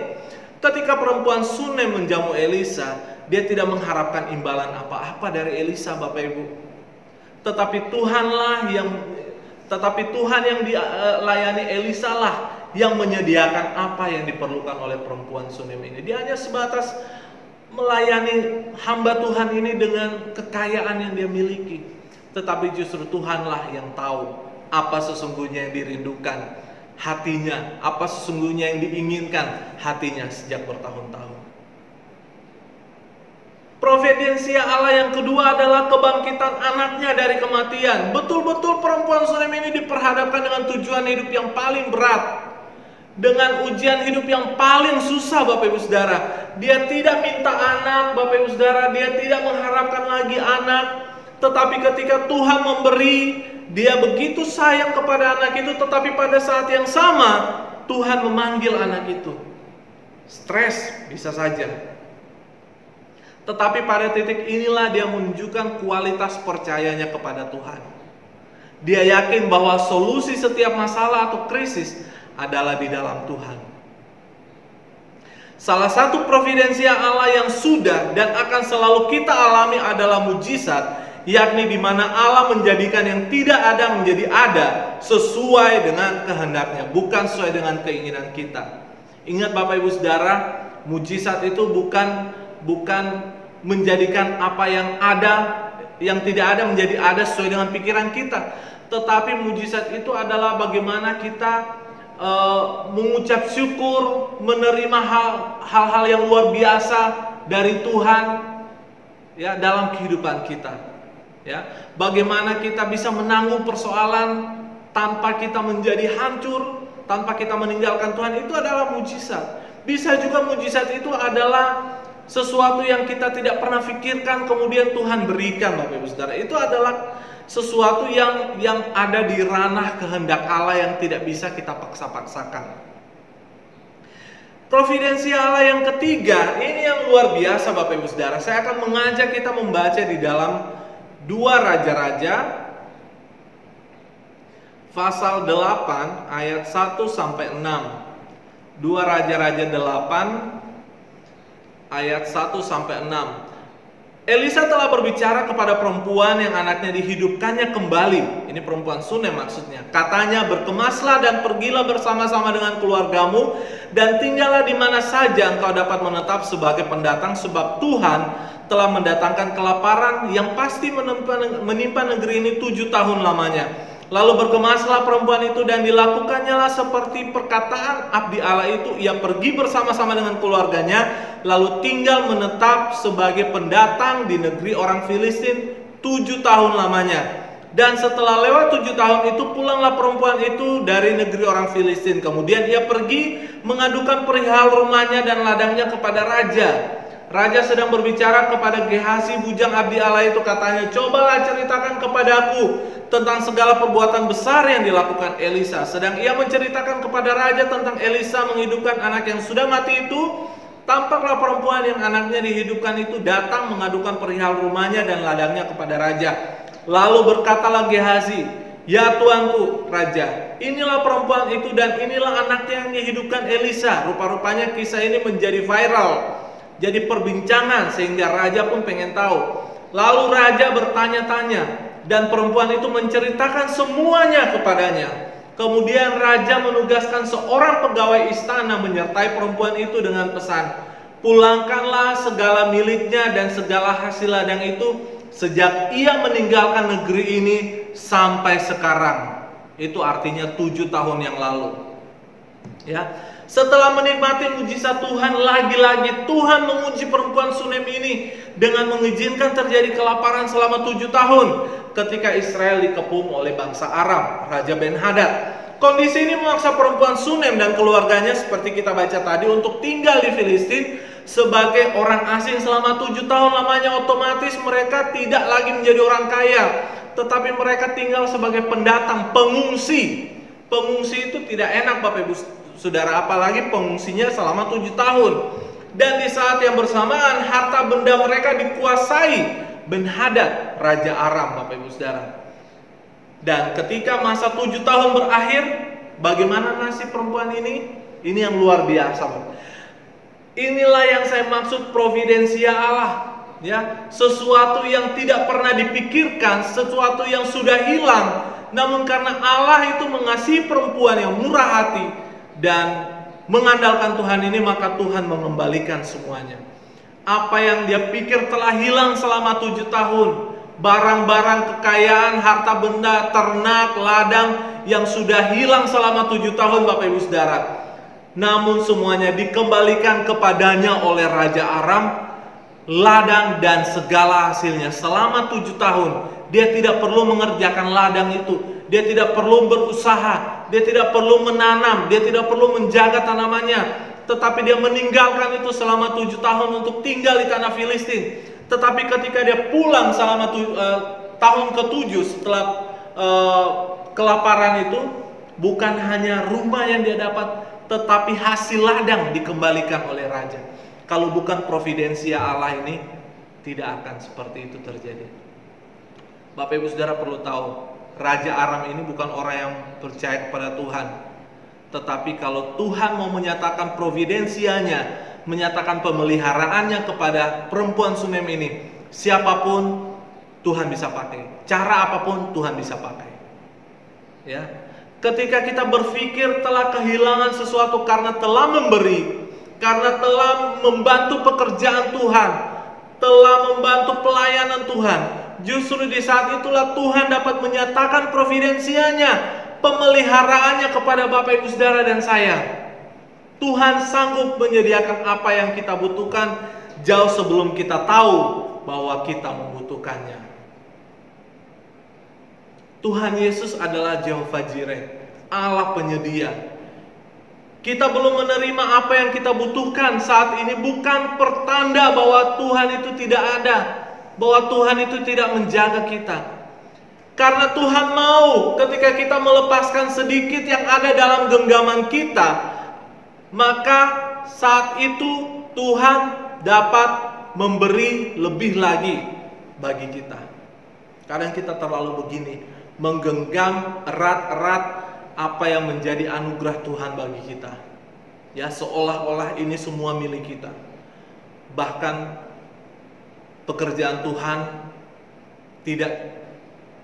[SPEAKER 5] Ketika perempuan Sunem menjamu Elisa, dia tidak mengharapkan imbalan apa-apa dari Elisa, Bapak Ibu. Tetapi Tuhanlah yang Tetapi Tuhan yang dilayani Elisa lah yang menyediakan apa yang diperlukan oleh perempuan Sunem ini. Dia hanya sebatas melayani hamba Tuhan ini dengan kekayaan yang dia miliki. Tetapi justru Tuhanlah yang tahu apa sesungguhnya yang dirindukan hatinya, apa sesungguhnya yang diinginkan hatinya sejak bertahun-tahun. Providensia Allah yang kedua adalah kebangkitan anaknya dari kematian. Betul-betul perempuan Sunem ini diperhadapkan dengan tujuan hidup yang paling berat, dengan ujian hidup yang paling susah, Bapak Ibu Saudara. Dia tidak minta anak, Bapak Ibu Saudara, dia tidak mengharapkan lagi anak. Tetapi ketika Tuhan memberi, dia begitu sayang kepada anak itu. Tetapi pada saat yang sama, Tuhan memanggil anak itu. Stres bisa saja. Tetapi pada titik inilah dia menunjukkan kualitas percayanya kepada Tuhan. Dia yakin bahwa solusi setiap masalah atau krisis adalah di dalam Tuhan. Salah satu providensia Allah yang sudah dan akan selalu kita alami adalah mujizat, yakni di mana Allah menjadikan yang tidak ada menjadi ada sesuai dengan kehendaknya, bukan sesuai dengan keinginan kita. Ingat Bapak Ibu Saudara, mujizat itu bukan menjadikan apa yang ada, yang tidak ada menjadi ada sesuai dengan pikiran kita. Tetapi mujizat itu adalah bagaimana kita mengucap syukur, menerima hal-hal yang luar biasa dari Tuhan ya dalam kehidupan kita. Ya, bagaimana kita bisa menanggung persoalan tanpa kita menjadi hancur, tanpa kita meninggalkan Tuhan, itu adalah mujizat. Bisa juga mujizat itu adalah sesuatu yang kita tidak pernah pikirkan kemudian Tuhan berikan, Bapak Ibu Saudara. Itu adalah sesuatu yang ada di ranah kehendak Allah yang tidak bisa kita paksa-paksakan. Providensia Allah yang ketiga, ini yang luar biasa Bapak Ibu Saudara. Saya akan mengajak kita membaca di dalam 2 Raja-Raja pasal 8 ayat 1 sampai 6. 2 Raja-Raja 8 ayat 1 sampai 6. Elisa telah berbicara kepada perempuan yang anaknya dihidupkannya kembali. Ini perempuan Sunem maksudnya. Katanya, berkemaslah dan pergilah bersama-sama dengan keluargamu dan tinggallah di mana saja engkau dapat menetap sebagai pendatang, sebab Tuhan telah mendatangkan kelaparan yang pasti menimpa negeri ini 7 tahun lamanya. Lalu berkemaslah perempuan itu dan dilakukannya lah seperti perkataan abdi Allah itu. Ia pergi bersama-sama dengan keluarganya, lalu tinggal menetap sebagai pendatang di negeri orang Filistin 7 tahun lamanya. Dan setelah lewat 7 tahun itu, pulanglah perempuan itu dari negeri orang Filistin. Kemudian ia pergi mengadukan perihal rumahnya dan ladangnya kepada raja. Raja sedang berbicara kepada Gehazi bujang abdi Allah itu, katanya, cobalah ceritakan kepadaku tentang segala perbuatan besar yang dilakukan Elisa. Sedang ia menceritakan kepada raja tentang Elisa menghidupkan anak yang sudah mati itu, tampaklah perempuan yang anaknya dihidupkan itu datang mengadukan perihal rumahnya dan ladangnya kepada raja. Lalu berkatalah Gehazi, ya tuanku raja, inilah perempuan itu dan inilah anaknya yang dihidupkan Elisa. Rupa-rupanya kisah ini menjadi viral, jadi perbincangan sehingga raja pun pengen tahu. Lalu raja bertanya-tanya dan perempuan itu menceritakan semuanya kepadanya. Kemudian raja menugaskan seorang pegawai istana menyertai perempuan itu dengan pesan, pulangkanlah segala miliknya dan segala hasil ladang itu sejak ia meninggalkan negeri ini sampai sekarang. Itu artinya 7 tahun yang lalu. Ya. Setelah menikmati mujizat Tuhan, lagi-lagi Tuhan menguji perempuan Sunem ini dengan mengizinkan terjadi kelaparan selama 7 tahun ketika Israel dikepung oleh bangsa Aram, Raja Ben-Hadad. Kondisi ini memaksa perempuan Sunem dan keluarganya seperti kita baca tadi untuk tinggal di Filistin sebagai orang asing selama 7 tahun lamanya. Otomatis mereka tidak lagi menjadi orang kaya, tetapi mereka tinggal sebagai pendatang, pengungsi. Pengungsi itu tidak enak Bapak Ibu Saudara, apalagi pengungsinya selama 7 tahun. Dan di saat yang bersamaan harta benda mereka dikuasai Ben-Hadad, Raja Aram, Bapak Ibu Saudara. Dan ketika masa 7 tahun berakhir, bagaimana nasib perempuan ini? Ini yang luar biasa, Bapak. Inilah yang saya maksud providensia Allah, ya. Sesuatu yang tidak pernah dipikirkan, sesuatu yang sudah hilang, Namun karena Allah itu mengasihi perempuan yang murah hati dan mengandalkan Tuhan ini, maka Tuhan mengembalikan semuanya. Apa yang dia pikir telah hilang selama 7 tahun, barang-barang kekayaan, harta benda, ternak, ladang yang sudah hilang selama 7 tahun Bapak Ibu Saudara, namun semuanya dikembalikan kepadanya oleh Raja Aram, ladang dan segala hasilnya. Selama 7 tahun dia tidak perlu mengerjakan ladang itu, dia tidak perlu berusaha, dia tidak perlu menanam, dia tidak perlu menjaga tanamannya, tetapi dia meninggalkan itu selama 7 tahun untuk tinggal di tanah Filistin. Tetapi ketika dia pulang selama tahun ke-7 setelah kelaparan itu, bukan hanya rumah yang dia dapat, tetapi hasil ladang dikembalikan oleh raja. Kalau bukan providensia Allah ini, tidak akan seperti itu terjadi. Bapak Ibu Saudara perlu tahu, Raja Aram ini bukan orang yang percaya kepada Tuhan. Tetapi kalau Tuhan mau menyatakan providensianya, menyatakan pemeliharaannya kepada perempuan Sunem ini, siapapun Tuhan bisa pakai, cara apapun Tuhan bisa pakai. Ya, ketika kita berpikir telah kehilangan sesuatu karena telah memberi, karena telah membantu pekerjaan Tuhan, telah membantu pelayanan Tuhan, justru di saat itulah Tuhan dapat menyatakan providensianya, pemeliharaannya kepada Bapak Ibu Saudara dan saya. Tuhan sanggup menyediakan apa yang kita butuhkan jauh sebelum kita tahu bahwa kita membutuhkannya. Tuhan Yesus adalah Jehovah Jireh, Allah penyedia. Kita belum menerima apa yang kita butuhkan saat ini bukan pertanda bahwa Tuhan itu tidak ada, bahwa Tuhan itu tidak menjaga kita. Karena Tuhan mau ketika kita melepaskan sedikit yang ada dalam genggaman kita, maka saat itu Tuhan dapat memberi lebih lagi bagi kita. Kadang kita terlalu begini, menggenggam erat-erat apa yang menjadi anugerah Tuhan bagi kita. Ya, seolah-olah ini semua milik kita. Bahkan pekerjaan Tuhan tidak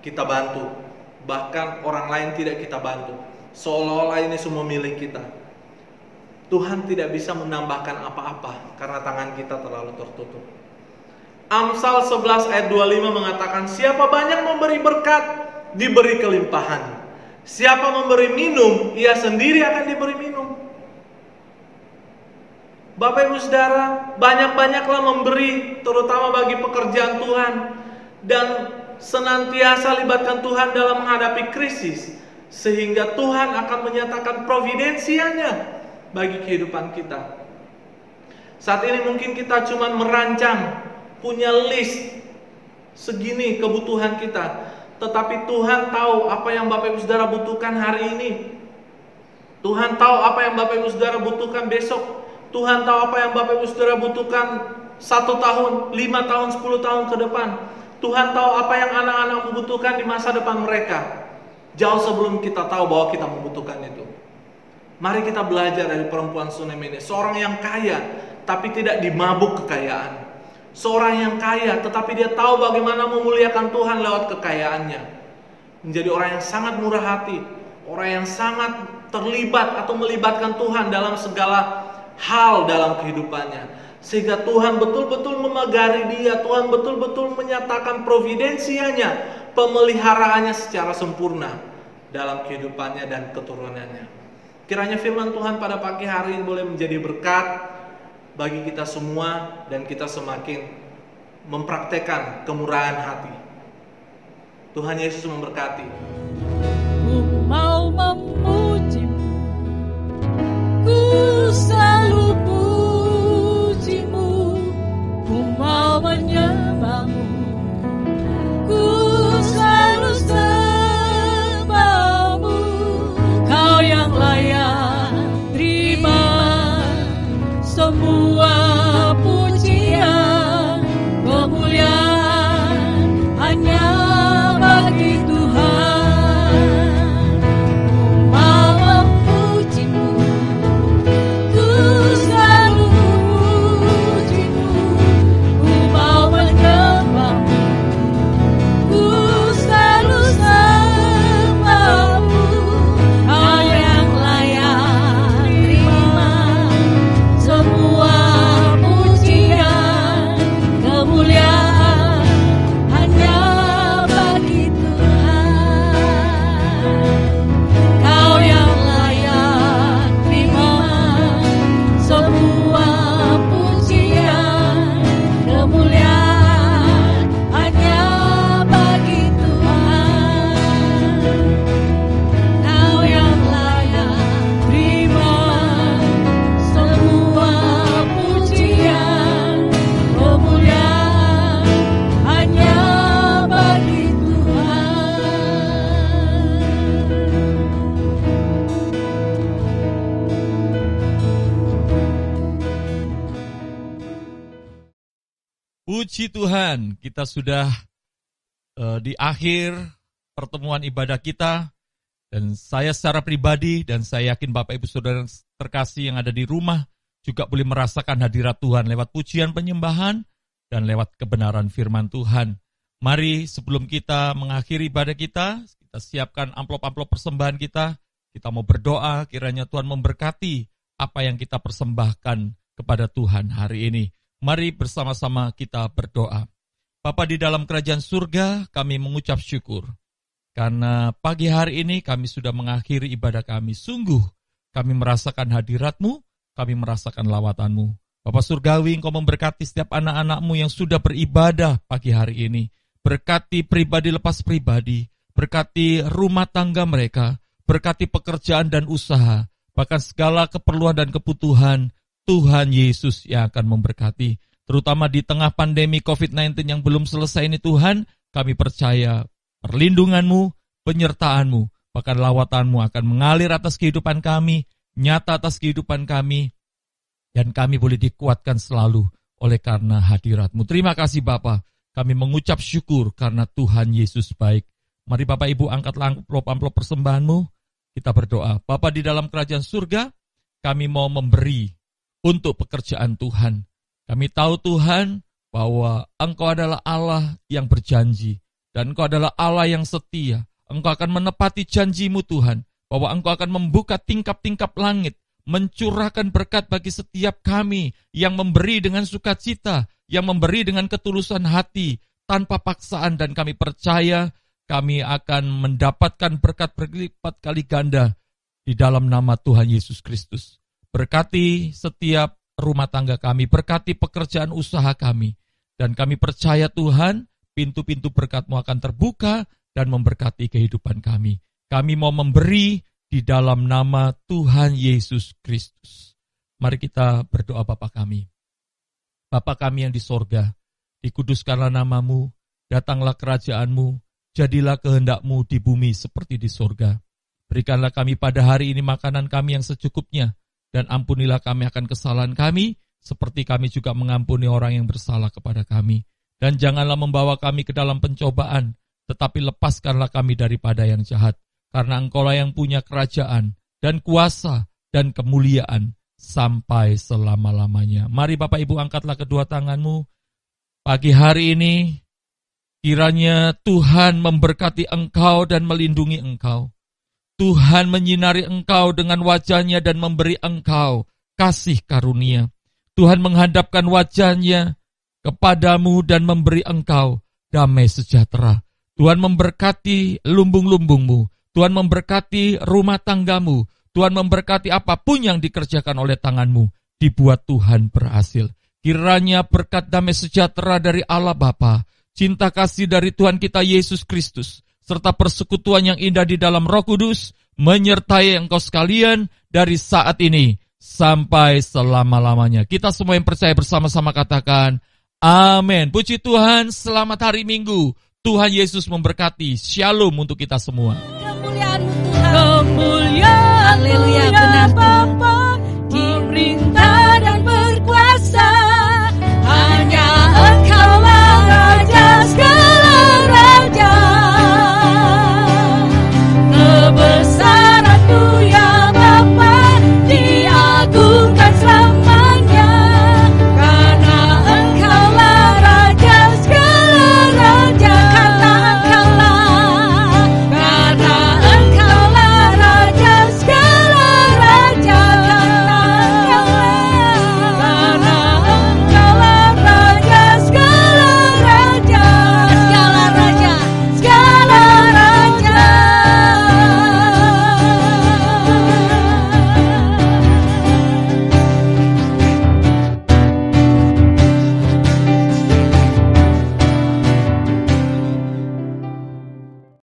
[SPEAKER 5] kita bantu, bahkan orang lain tidak kita bantu, seolah-olah ini semua milik kita. Tuhan tidak bisa menambahkan apa-apa karena tangan kita terlalu tertutup. Amsal 11 ayat 25 mengatakan, siapa banyak memberi berkat, diberi kelimpahan. Siapa memberi minum, ia sendiri akan diberi minum. Bapak Ibu Saudara, banyak-banyaklah memberi, terutama bagi pekerjaan Tuhan, dan senantiasa libatkan Tuhan dalam menghadapi krisis, sehingga Tuhan akan menyatakan providensianya bagi kehidupan kita. Saat ini mungkin kita cuma merancang, punya list segini kebutuhan kita, tetapi Tuhan tahu apa yang Bapak Ibu Saudara butuhkan hari ini. Tuhan tahu apa yang Bapak Ibu Saudara butuhkan besok. Tuhan tahu apa yang Bapak Ibu Saudara butuhkan 1 tahun, 5 tahun, 10 tahun ke depan. Tuhan tahu apa yang anak-anak membutuhkan di masa depan mereka, jauh sebelum kita tahu bahwa kita membutuhkan itu. Mari kita belajar dari perempuan Sunem ini, seorang yang kaya tapi tidak dimabuk kekayaan. Seorang yang kaya tetapi dia tahu bagaimana memuliakan Tuhan lewat kekayaannya. Menjadi orang yang sangat murah hati, orang yang sangat terlibat atau melibatkan Tuhan dalam segala hal dalam kehidupannya. Sehingga Tuhan betul-betul memagari dia, Tuhan betul-betul menyatakan providensianya, pemeliharaannya secara sempurna dalam kehidupannya dan keturunannya. Kiranya firman Tuhan pada pagi hari ini boleh menjadi berkat bagi kita semua, dan kita semakin mempraktekkan kemurahan hati. Tuhan Yesus memberkati.
[SPEAKER 3] Ku mau memuji-Mu, ku selalu puji-Mu, ku mau menyembah-Mu, ku selalu sembah-Mu. Kau yang layak terima semua pujian, kemuliaan hanya bagi Tuhan.
[SPEAKER 1] puji Tuhan, kita sudah di akhir pertemuan ibadah kita. Dan saya secara pribadi dan saya yakin Bapak Ibu Saudara terkasih yang ada di rumah juga boleh merasakan hadirat Tuhan lewat pujian penyembahan dan lewat kebenaran firman Tuhan. Mari sebelum kita mengakhiri ibadah kita siapkan amplop-amplop persembahan kita. Kita mau berdoa kiranya Tuhan memberkati apa yang kita persembahkan kepada Tuhan hari ini. Mari bersama-sama kita berdoa. Bapa di dalam kerajaan surga, kami mengucap syukur. Karena pagi hari ini kami sudah mengakhiri ibadah kami. Sungguh kami merasakan hadirat-Mu, kami merasakan lawatan-Mu. Bapa Surgawi, Engkau memberkati setiap anak-anak-Mu yang sudah beribadah pagi hari ini. Berkati pribadi lepas pribadi, berkati rumah tangga mereka, berkati pekerjaan dan usaha, bahkan segala keperluan dan kebutuhan Tuhan Yesus yang akan memberkati. Terutama di tengah pandemi COVID-19 yang belum selesai ini Tuhan, kami percaya perlindungan-Mu, penyertaan-Mu, bahkan lawatan-Mu akan mengalir atas kehidupan kami, nyata atas kehidupan kami, dan kami boleh dikuatkan selalu oleh karena hadirat-Mu. Terima kasih Bapa, kami mengucap syukur karena Tuhan Yesus baik. Mari Bapak Ibu angkatlah amplop-amplop persembahan-Mu, kita berdoa. Bapa di dalam kerajaan surga, kami mau memberi untuk pekerjaan Tuhan. Kami tahu Tuhan bahwa Engkau adalah Allah yang berjanji. Dan Engkau adalah Allah yang setia. Engkau akan menepati janji-Mu Tuhan. Bahwa Engkau akan membuka tingkap-tingkap langit. Mencurahkan berkat bagi setiap kami. Yang memberi dengan sukacita. Yang memberi dengan ketulusan hati. Tanpa paksaan, dan kami percaya kami akan mendapatkan berkat berlipat kali ganda. Di dalam nama Tuhan Yesus Kristus. Berkati setiap rumah tangga kami. Berkati pekerjaan usaha kami. Dan kami percaya Tuhan, pintu-pintu berkat-Mu akan terbuka dan memberkati kehidupan kami. Kami mau memberi di dalam nama Tuhan Yesus Kristus. Mari kita berdoa Bapa kami. Bapa kami yang di sorga, dikuduskanlah nama-Mu, datanglah kerajaan-Mu, jadilah kehendak-Mu di bumi seperti di sorga. Berikanlah kami pada hari ini makanan kami yang secukupnya, dan ampunilah kami akan kesalahan kami, seperti kami juga mengampuni orang yang bersalah kepada kami. Dan janganlah membawa kami ke dalam pencobaan, tetapi lepaskanlah kami daripada yang jahat. Karena Engkau-lah yang punya kerajaan, dan kuasa, dan kemuliaan, sampai selama-lamanya. Mari Bapak Ibu angkatlah kedua tangan-Mu. Pagi hari ini, kiranya Tuhan memberkati engkau dan melindungi engkau. Tuhan menyinari engkau dengan wajah-Nya dan memberi engkau kasih karunia. Tuhan menghadapkan wajah-Nya kepadamu dan memberi engkau damai sejahtera. Tuhan memberkati lumbung-lumbungmu. Tuhan memberkati rumah tanggamu. Tuhan memberkati apapun yang dikerjakan oleh tanganmu. Dibuat Tuhan berhasil. Kiranya berkat damai sejahtera dari Allah Bapa, cinta kasih dari Tuhan kita Yesus Kristus, serta persekutuan yang indah di dalam Roh Kudus, menyertai engkau sekalian dari saat ini sampai selama-lamanya. Kita semua yang percaya bersama-sama katakan, amin. Puji Tuhan, selamat hari Minggu. Tuhan Yesus memberkati. Shalom untuk kita semua.
[SPEAKER 2] Kemuliaan-Mu Tuhan.